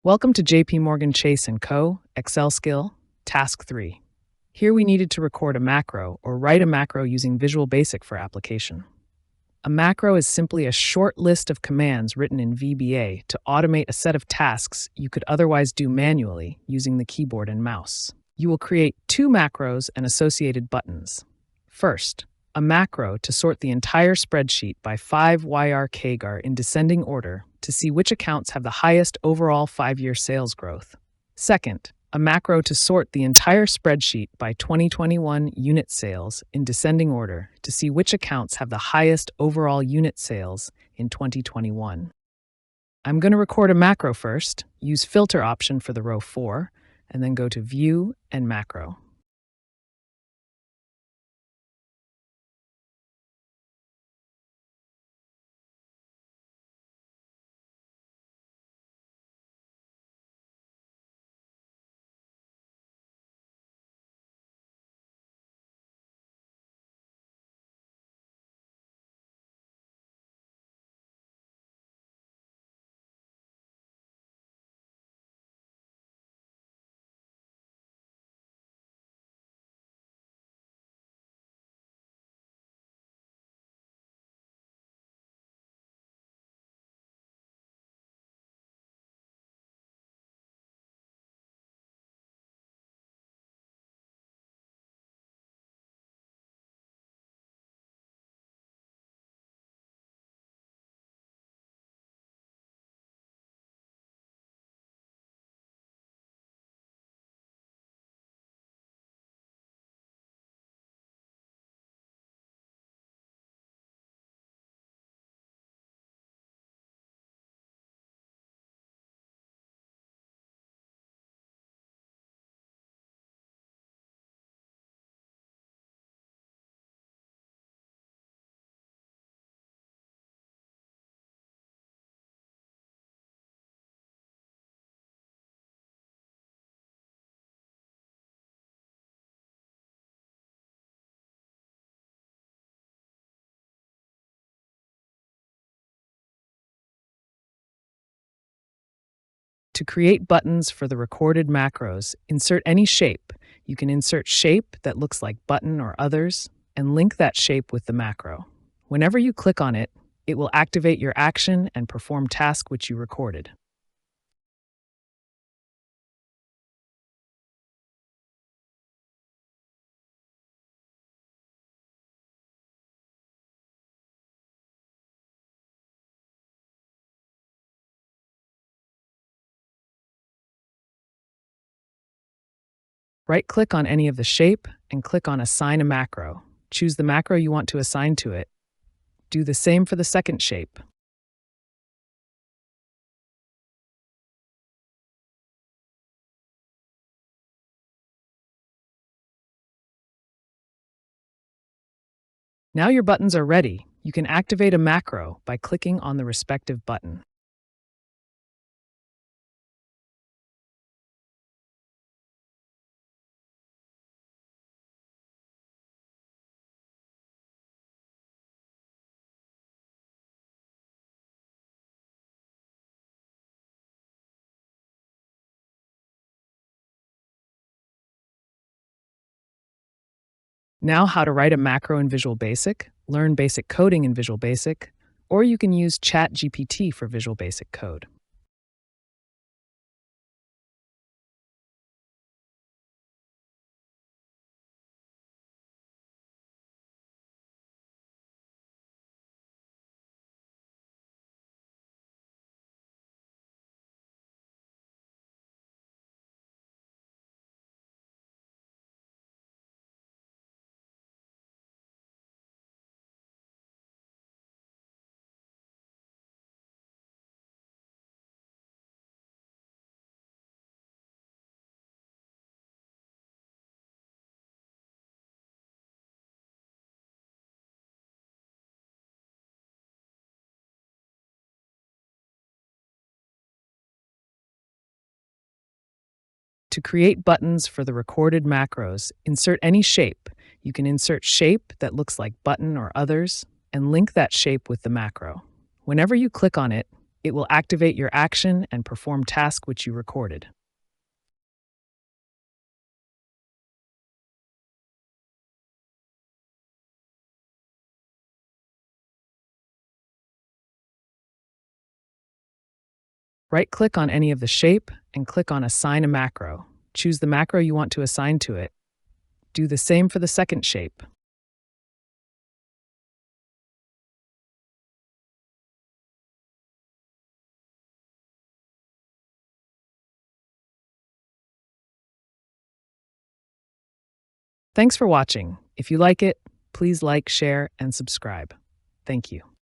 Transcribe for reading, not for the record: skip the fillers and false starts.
Welcome to JPMorgan Chase & Co. Excel Skill, Task 3. Here we needed to record a macro or write a macro using Visual Basic for application. A macro is simply a short list of commands written in VBA to automate a set of tasks you could otherwise do manually using the keyboard and mouse. You will create two macros and associated buttons. First, a macro to sort the entire spreadsheet by 5YR CAGR in descending order to see which accounts have the highest overall 5-year sales growth. Second, a macro to sort the entire spreadsheet by 2021 unit sales in descending order to see which accounts have the highest overall unit sales in 2021. I'm going to record a macro first, use Filter option for the row 4, and then go to View and Macro. To create buttons for the recorded macros, insert any shape. You can insert shape that looks like button or others, and link that shape with the macro. Whenever you click on it, it will activate your action and perform task which you recorded. Right-click on any of the shape and click on Assign a Macro. Choose the macro you want to assign to it. Do the same for the second shape. Now your buttons are ready. You can activate a macro by clicking on the respective button. Now, how to write a macro in Visual Basic, learn basic coding in Visual Basic, or you can use ChatGPT for Visual Basic code. To create buttons for the recorded macros, insert any shape. You can insert shape that looks like button or others, and link that shape with the macro. Whenever you click on it, It will activate your action and perform task which you recorded. Right-click on any of the shape and click on Assign a macro. Choose the macro you want to assign to it. Do the same for the second shape. Thanks for watching. If you like it, please like, share, and subscribe. Thank you.